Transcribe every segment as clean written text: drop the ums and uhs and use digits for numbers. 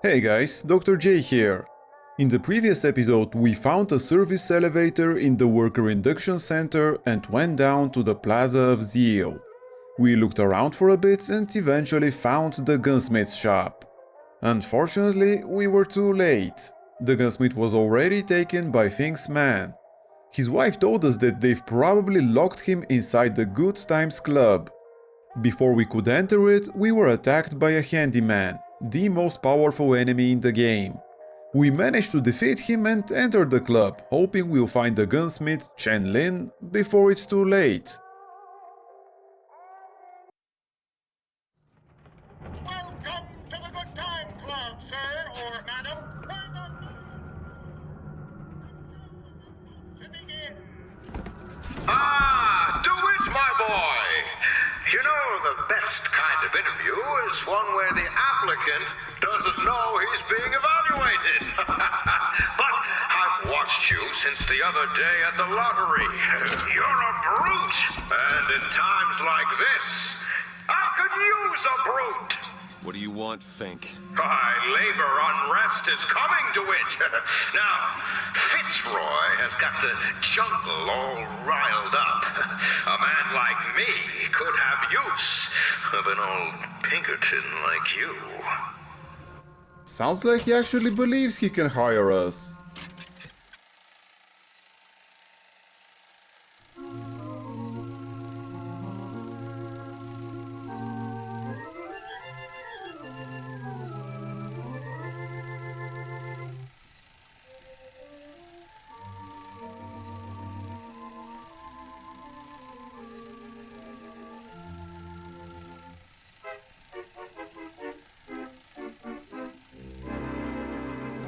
Hey guys, Dr. J here. In the previous episode, we found a service elevator in the worker induction center and went down to the Plaza of Zeal. We looked around for a bit and eventually found the gunsmith's shop. Unfortunately, we were too late. The gunsmith was already taken by Fink's man. His wife told us that they've probably locked him inside the Good Times Club. Before we could enter it, we were attacked by a handyman, the most powerful enemy in the game. We managed to defeat him and enter the club, hoping we'll find the gunsmith Chen Lin before it's too late. Welcome to the Good Time Club, sir or madam. To begin. DeWitt, my boy! You know, the best kind of interview is one where the applicant doesn't know he's being evaluated. But I've watched you since the other day at the lottery. You're a brute! And in times like this, I could use a brute! What do you want, Fink? Labor unrest is coming to it. Now, Fitzroy has got the jungle all riled up. A man like me could have use of an old Pinkerton like you. Sounds like he actually believes he can hire us.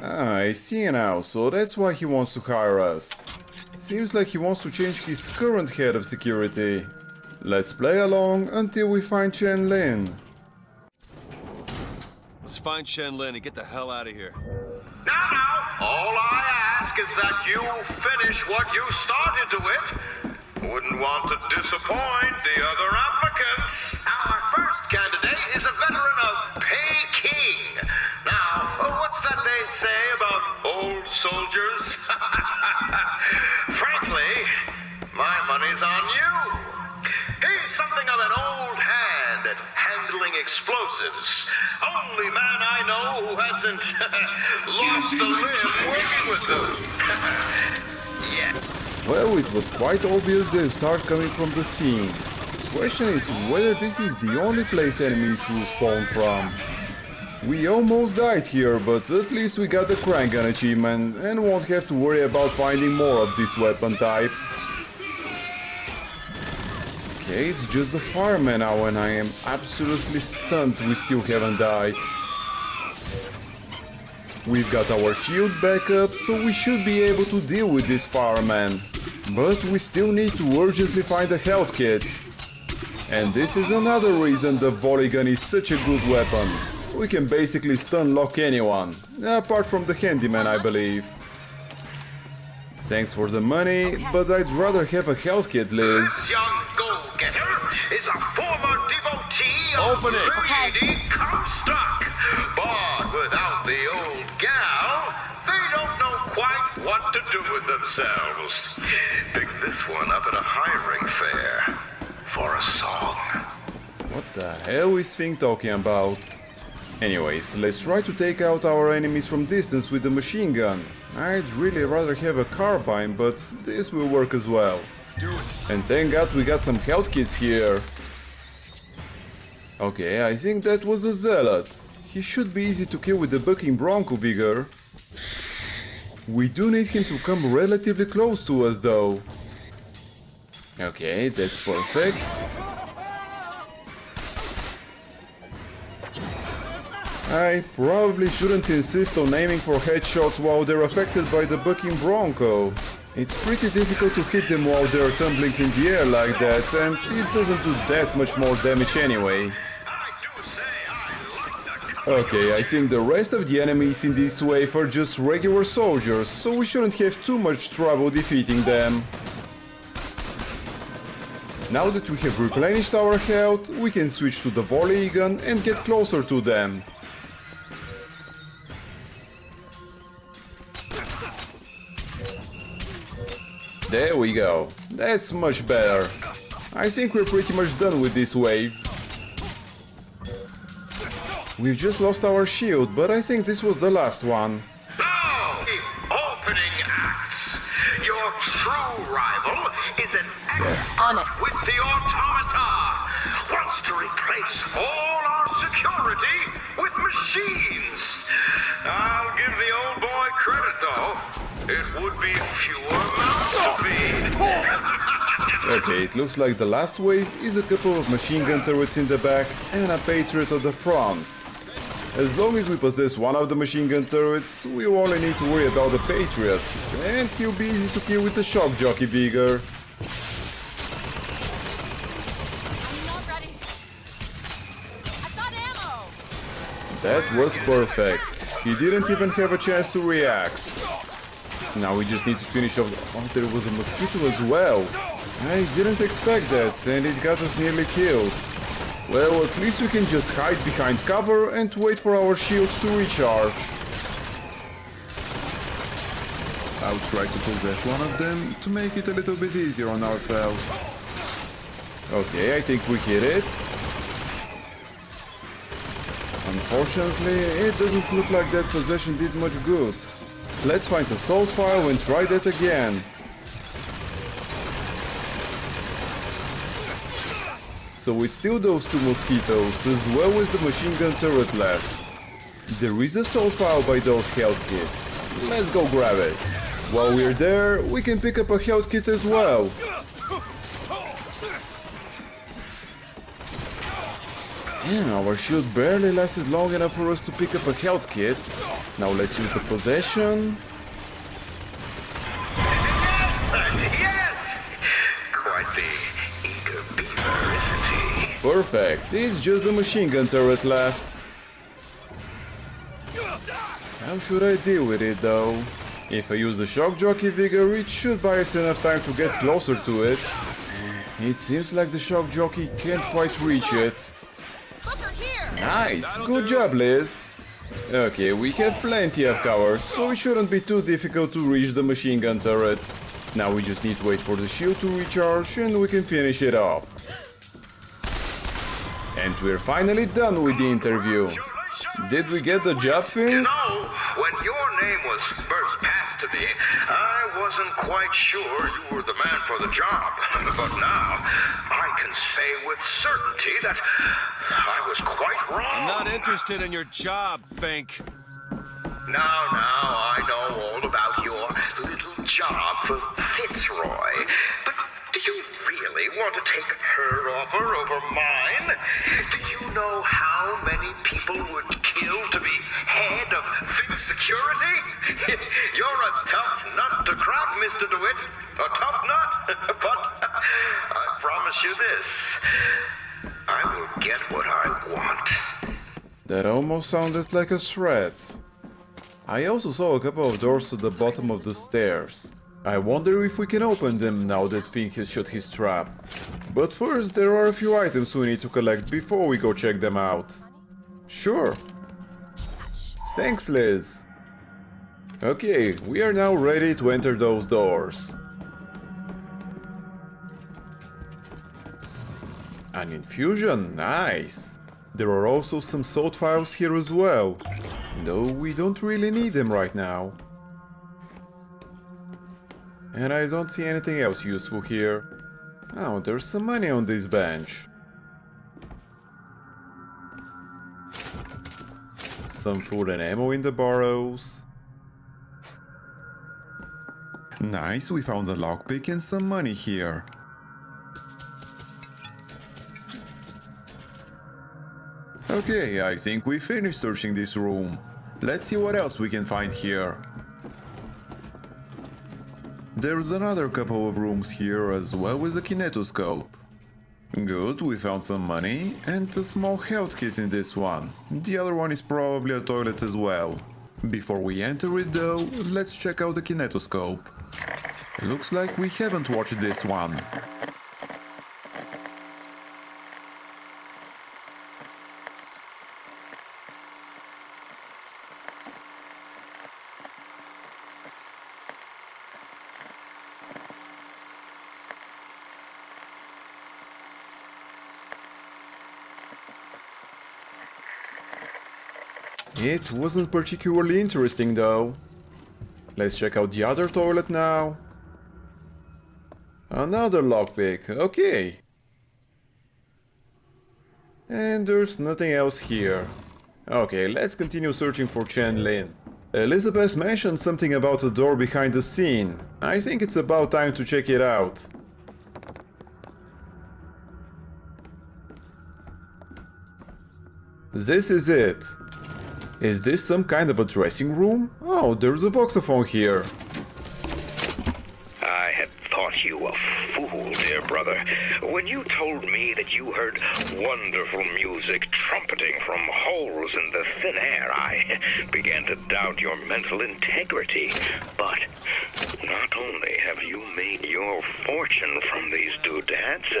I see now, so that's why he wants to hire us. Seems like he wants to change his current head of security. Let's play along until we find Chen Lin. Let's find Shen Lin and get the hell out of here. Now, all I ask is that you finish what you started to it. Wouldn't want to disappoint the other applicants. Our first candidate is a veteran of Peking. Now, what's that they say about old soldiers? Frankly, my money's on you. He's something of an old hand at handling explosives. Only man I know who hasn't lost a limb working with them. Yeah. Well, it was quite obvious they'll start coming from the scene. Question is whether this is the only place enemies will spawn from. We almost died here, but at least we got the crank gun achievement and won't have to worry about finding more of this weapon type. Okay, it's just the fireman now and I am absolutely stunned we still haven't died. We've got our shield back up, so we should be able to deal with this fireman. But we still need to urgently find a health kit. And this is another reason the volley gun is such a good weapon. We can basically stun lock anyone, apart from the handyman, I believe. Thanks for the money, but I'd rather have a health kit, Liz. This young go-getter is a former devotee of Open it. Lady Comstock. But without the old gal, they don't know quite what to do with themselves. Pick this one up at a hiring fair for a song. What the hell is Fink talking about? Anyways, let's try to take out our enemies from distance with the machine gun. I'd really rather have a carbine, but this will work as well. Do it. And thank God we got some health kits here. Okay, I think that was a zealot. He should be easy to kill with the bucking bronco vigor. We do need him to come relatively close to us though. Okay, that's perfect. I probably shouldn't insist on aiming for headshots while they're affected by the bucking bronco. It's pretty difficult to hit them while they're tumbling in the air like that, and it doesn't do that much more damage anyway. Okay, I think the rest of the enemies in this wave are just regular soldiers, so we shouldn't have too much trouble defeating them. Now that we have replenished our health, we can switch to the volley gun and get closer to them. There we go. That's much better. I think we're pretty much done with this wave. We've just lost our shield, but I think this was the last one. Now, the opening acts. Your true rival is an On it. with the automata. Wants to replace all our security with machines. I'll give the old boy credit, though. It would be fewer mouths to feed. Okay, it looks like the last wave is a couple of machine gun turrets in the back and a Patriot at the front. As long as we possess one of the machine gun turrets, we only need to worry about the Patriot, and he'll be easy to kill with the shock jockey vigor. I'm not ready. I've got ammo. That was perfect. He didn't even have a chance to react. Now we just need to finish off. Oh, there was a mosquito as well. I didn't expect that, and it got us nearly killed. Well, at least we can just hide behind cover and wait for our shields to recharge. I'll try to possess one of them to make it a little bit easier on ourselves. Okay, I think we hit it. Unfortunately, it doesn't look like that possession did much good. Let's find a salt file and try that again. So it's still those two mosquitoes, as well as the machine gun turret left. There is a salt file by those health kits. Let's go grab it. While we're there, we can pick up a health kit as well. Damn, our shield barely lasted long enough for us to pick up a health kit. Now let's use the possession. Yes! Quite the eager beaver, isn't he? Perfect, it's just the machine gun turret left. How should I deal with it though? If I use the shock jockey vigor, it should buy us enough time to get closer to it. It seems like the shock jockey can't quite reach it. Booker here. Nice, good job, Liz. Okay, we have plenty of cover, so it shouldn't be too difficult to reach the machine gun turret. Now we just need to wait for the shield to recharge and we can finish it off. And we're finally done with the interview. Did we get the job, You Finn? know, when your name was first passed to me, I wasn't quite sure you were the man for the job. But now, I can say with certainty that I was quite wrong. I'm not interested in your job, Fink. Now, I know all about your little job for Fitzroy. But do you really want to take her offer over mine? Do you know how many people would kill to be head of Fink Security? You're a tough nut to crack, Mr. DeWitt. A tough nut. But I promise you this. I will get what I want. That almost sounded like a threat. I also saw a couple of doors at the bottom of the stairs. I wonder if we can open them now that Fink has shut his trap. But first, there are a few items we need to collect before we go check them out. Sure. Thanks, Liz. Okay, we are now ready to enter those doors. An infusion, nice. There are also some salt files here as well, though we don't really need them right now. And I don't see anything else useful here. Oh, there's some money on this bench. Some food and ammo in the barrows. Nice, we found a lockpick and some money here. Okay, I think we finished searching this room. Let's see what else we can find here. There's another couple of rooms here as well as a kinetoscope. Good, we found some money and a small health kit in this one. The other one is probably a toilet as well. Before we enter it though, let's check out the kinetoscope. Looks like we haven't watched this one. It wasn't particularly interesting though. Let's check out the other toilet now. Another lockpick, okay. And there's nothing else here. Okay, let's continue searching for Chen Lin. Elizabeth mentioned something about a door behind the scene. I think it's about time to check it out. This is it. Is this some kind of a dressing room? Oh, there's a voxophone here. I had thought you a fool, dear brother, when you told me that you heard wonderful music trumpeting from holes in the thin air. I began to doubt your mental integrity. But not only have you made your fortune from these doodads,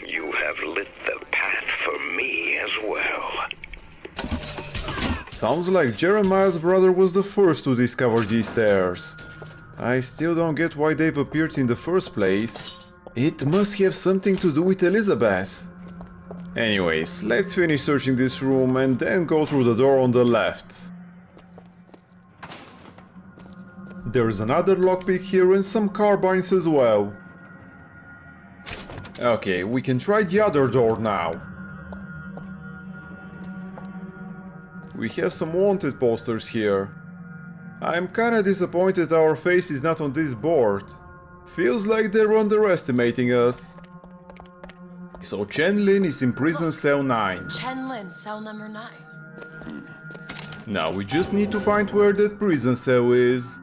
you have lit the path for me as well. Sounds like Jeremiah's brother was the first to discover these stairs. I still don't get why they've appeared in the first place. It must have something to do with Elizabeth. Anyways, let's finish searching this room and then go through the door on the left. There's another lockpick here and some carbines as well. Okay, we can try the other door now. We have some wanted posters here. I'm kinda disappointed our face is not on this board. Feels like they're underestimating us. So Chen Lin is in prison cell 9. Chen Lin, cell number 9. Now we just need to find where that prison cell is.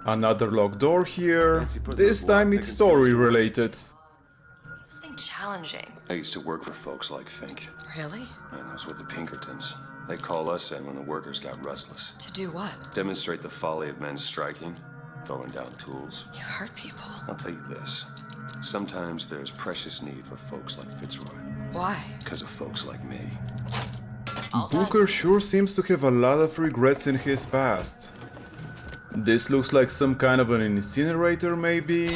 Another locked door here. This time it's story related. Something challenging. I used to work for folks like Fink. Really? And I was with the Pinkertons. They call us in when the workers got restless. To do what? Demonstrate the folly of men striking, throwing down tools. You hurt people. I'll tell you this. Sometimes there's precious need for folks like Fitzroy. Why? Because of folks like me. All done. Booker sure seems to have a lot of regrets in his past. This looks like some kind of an incinerator maybe?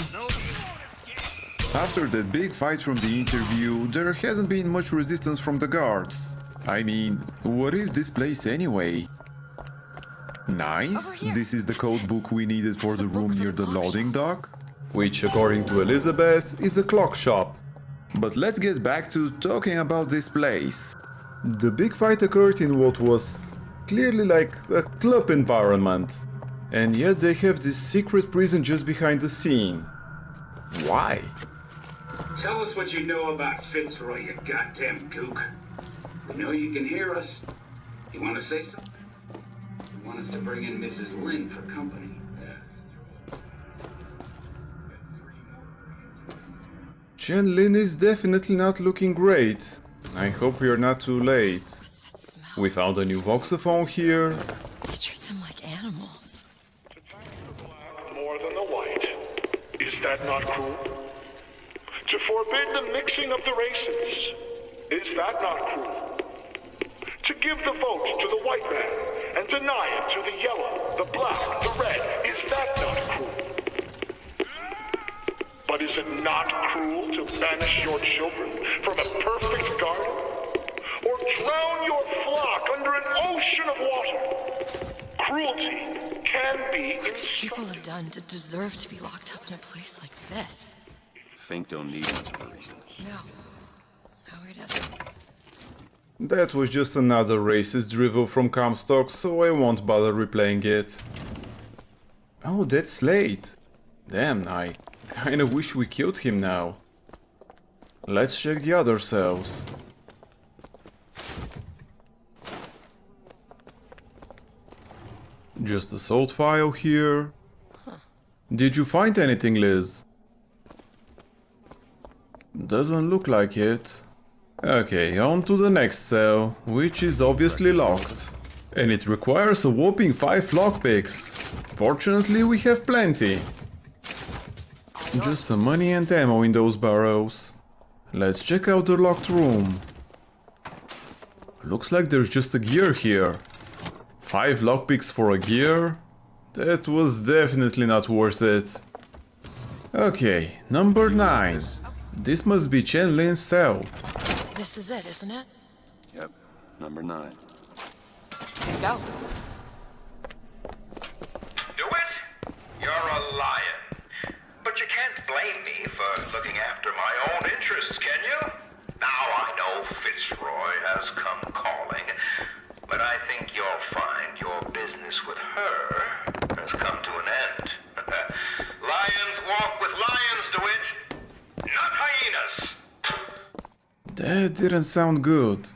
After that big fight from the interview, there hasn't been much resistance from the guards. I mean, what is this place anyway? Nice, this is the code book we needed for the room near the loading dock, which according to Elizabeth is a clock shop. But let's get back to talking about this place. The big fight occurred in what was clearly like a club environment, and yet they have this secret prison just behind the scene. Why? Tell us what you know about Fitzroy, you goddamn kook. We know you can hear us. You want to say something? You want us to bring in Mrs. Lin for company. Chen Lin is definitely not looking great. I hope we are not too late. What's that smell? We found a new voxophone here. You treat them like animals. To tax the black more than the white. Is that not cruel? To forbid the mixing of the races. Is that not cruel? To give the vote to the white man and deny it to the yellow, the black, the red. Is that not cruel? But is it not cruel to banish your children from a perfect garden? Or drown your flock under an ocean of water? Cruelty can be People instructive. have done to deserve to be locked up in a place like this. Fink don't need much of a reason. No. No, he doesn't. That was just another racist drivel from Comstock, so I won't bother replaying it. Oh, that's Slade. Damn, I kinda wish we killed him now. Let's check the other cells. Just a salt file here. Did you find anything, Liz? Doesn't look like it. Okay, on to the next cell, which is obviously locked. And it requires a whopping 5 lockpicks. Fortunately, we have plenty. Just some money and ammo in those barrels. Let's check out the locked room. Looks like there's just a gear here. 5 lockpicks for a gear? That was definitely not worth it. Okay, number 9. This must be Chen Lin's cell. This is it, isn't it? Yep, number 9. Okay, go. DeWitt, you're a lion. But you can't blame me for looking after my own interests, can you? Now I know Fitzroy has come calling, but I think you'll find your business with her has come to an end. Lions walk with lions, DeWitt, not hyenas. That didn't sound good.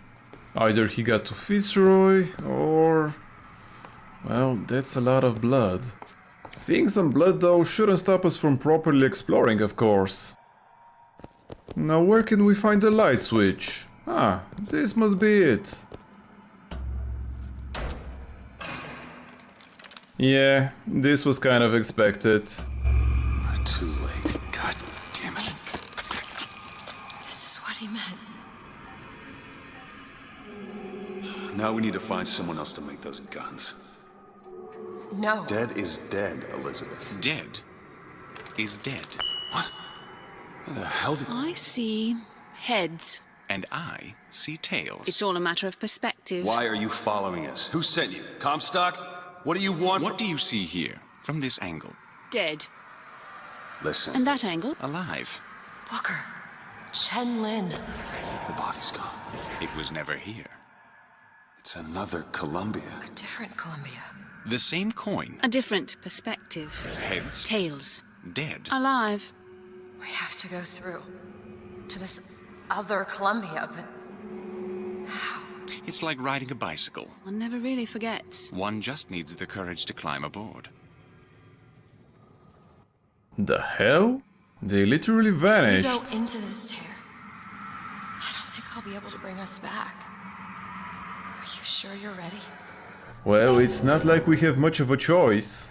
Either he got to Fitzroy, or... well, that's a lot of blood. Seeing some blood though shouldn't stop us from properly exploring, of course. Now where can we find the light switch? Ah, this must be it. Yeah, this was kind of expected. We're too late. God damn it. This is what he meant. Now we need to find someone else to make those guns. No. Dead is dead, Elizabeth. Dead is dead. What? Where the hell did... I see heads. And I see tails. It's all a matter of perspective. Why are you following us? Who sent you? Comstock? What do you want? What do you see here, from this angle? Dead. Listen. And that angle? Alive. Booker. Chen Lin. The body's gone. It was never here. It's another Columbia. A different Columbia. The same coin. A different perspective. Heads. Tails. Dead. Alive. We have to go through to this other Columbia, but how? It's like riding a bicycle. One never really forgets. One just needs the courage to climb aboard. The hell? They literally If we vanished. go into this tear, I don't think I'll be able to bring us back. Are you sure you're ready? Well, it's not like we have much of a choice.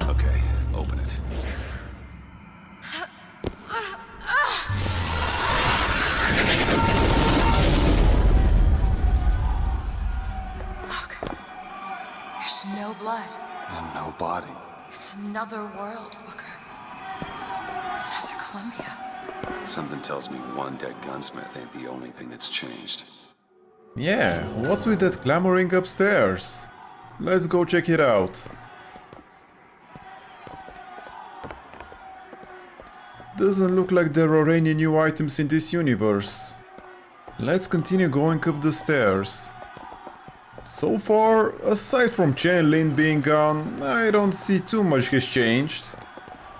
Okay, open it. Look, there's no blood. And no body. It's another world, Booker. Another Columbia. Something tells me one dead gunsmith ain't the only thing that's changed. Yeah, what's with that clamoring upstairs? Let's go check it out. Doesn't look like there are any new items in this universe. Let's continue going up the stairs. So far, aside from Chen Lin being gone, I don't see too much has changed.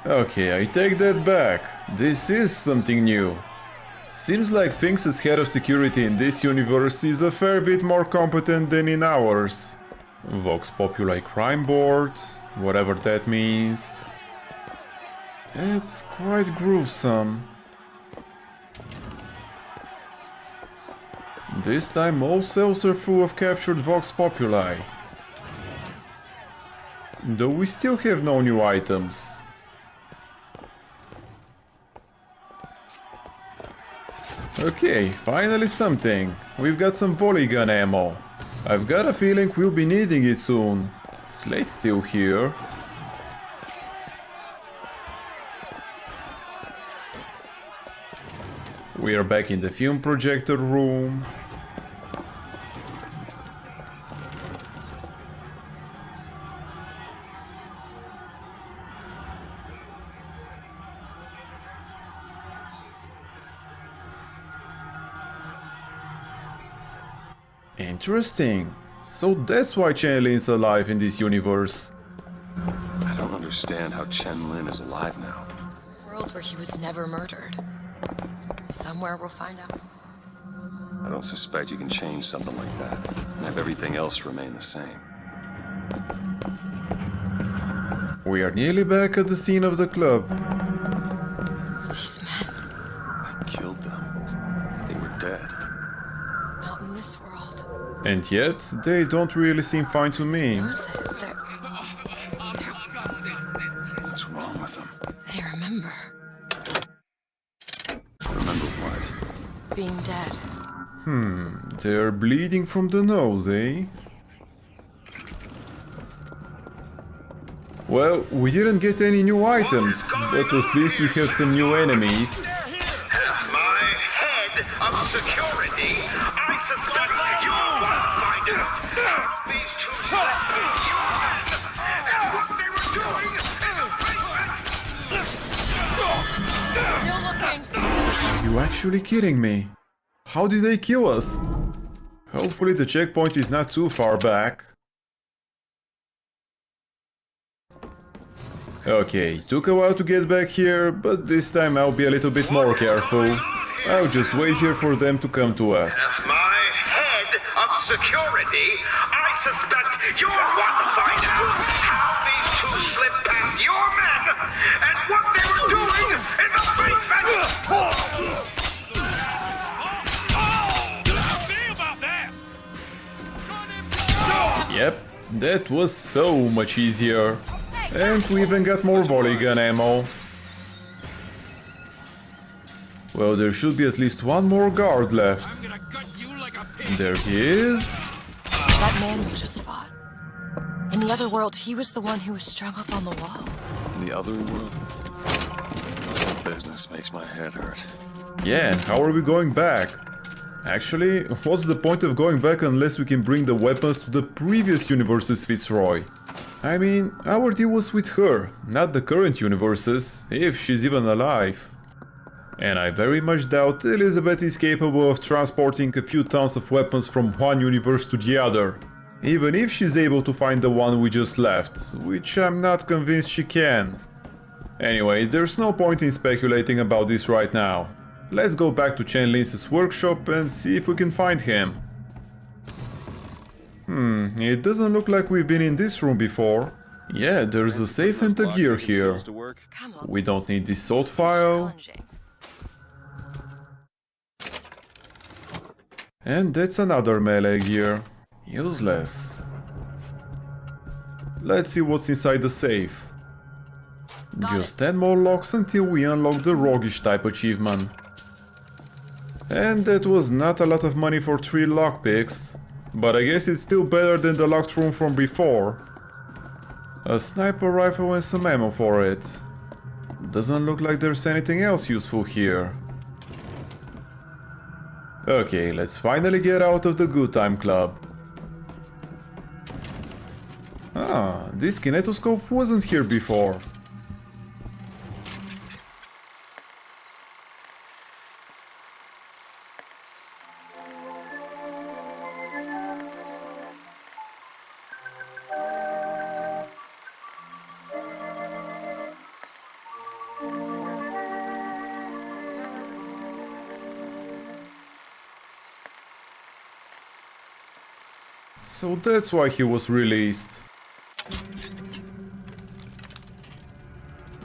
Okay, I take that back. This is something new. Seems like Finks' head of security in this universe is a fair bit more competent than in ours. Vox Populi crime board, whatever that means. It's quite gruesome. This time all cells are full of captured Vox Populi. Though we still have no new items. Okay, finally something. We've got some volley gun ammo. I've got a feeling we'll be needing it soon. Slate's still here. We are back in the film projector room. Interesting. So that's why Chen Lin's alive in this universe. I don't understand how Chen Lin is alive now. A world where he was never murdered. Somewhere we'll find out. I don't suspect you can change something like that and have everything else remain the same. We are nearly back at the scene of the club. These men, I killed them. They were dead. not in this world. And yet, they don't really seem fine to me. Moses, they're... What's wrong with them? They remember Remember what? being dead. They're bleeding from the nose, eh? Well, we didn't get any new items, but at least we have some new enemies. As my head of security, I suspect you won't find it. these two slipped your men and what they were doing in the basement! Still looking. Are you actually kidding me? How did they kill us? Hopefully the checkpoint is not too far back. Okay, took a while to get back here, but this time I'll be a little bit more careful. I'll just wait here for them to come to us. As my head of security, I suspect you'll want to find out how these two slipped past your men and what they were doing in the basement! Yep, that was so much easier. And we even got more volley gun ammo. Well, there should be at least one more guard left. There he is. That man we just fought. In the other world, he was the one who was strung up on the wall. In the other world? This whole business makes my head hurt. Yeah, and how are we going back? Actually, what's the point of going back unless we can bring the weapons to the previous universe's Fitzroy? I mean, our deal was with her, not the current universes, if she's even alive. And I very much doubt Elizabeth is capable of transporting a few tons of weapons from one universe to the other. Even if she's able to find the one we just left, which I'm not convinced she can. Anyway, there's no point in speculating about this right now. Let's go back to Chen Lin's workshop and see if we can find him. It doesn't look like we've been in this room before. Yeah, there's a safe and a gear here. Come on. We don't need this salt file. Challenging. And that's another melee gear. Useless. Let's see what's inside the safe. Just 10 more locks until we unlock the roguish type achievement. And that was not a lot of money for 3 lockpicks. But I guess it's still better than the locked room from before. A sniper rifle and some ammo for it. Doesn't look like there's anything else useful here. Okay, let's finally get out of the Good Time Club. Ah, this kinetoscope wasn't here before. So that's why he was released.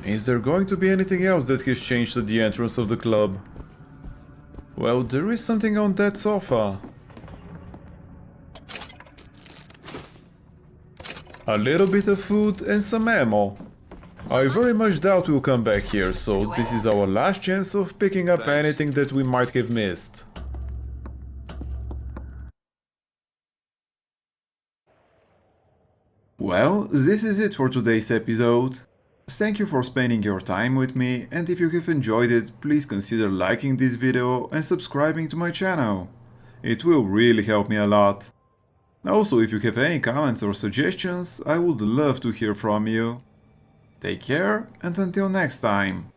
Is there going to be anything else that has changed at the entrance of the club? Well, there is something on that sofa. A little bit of food and some ammo. I very much doubt we'll come back here, so this is our last chance of picking up anything that we might have missed. Well, this is it for today's episode. Thank you for spending your time with me, and if you have enjoyed it, please consider liking this video and subscribing to my channel. It will really help me a lot. Also, if you have any comments or suggestions, I would love to hear from you. Take care, and until next time.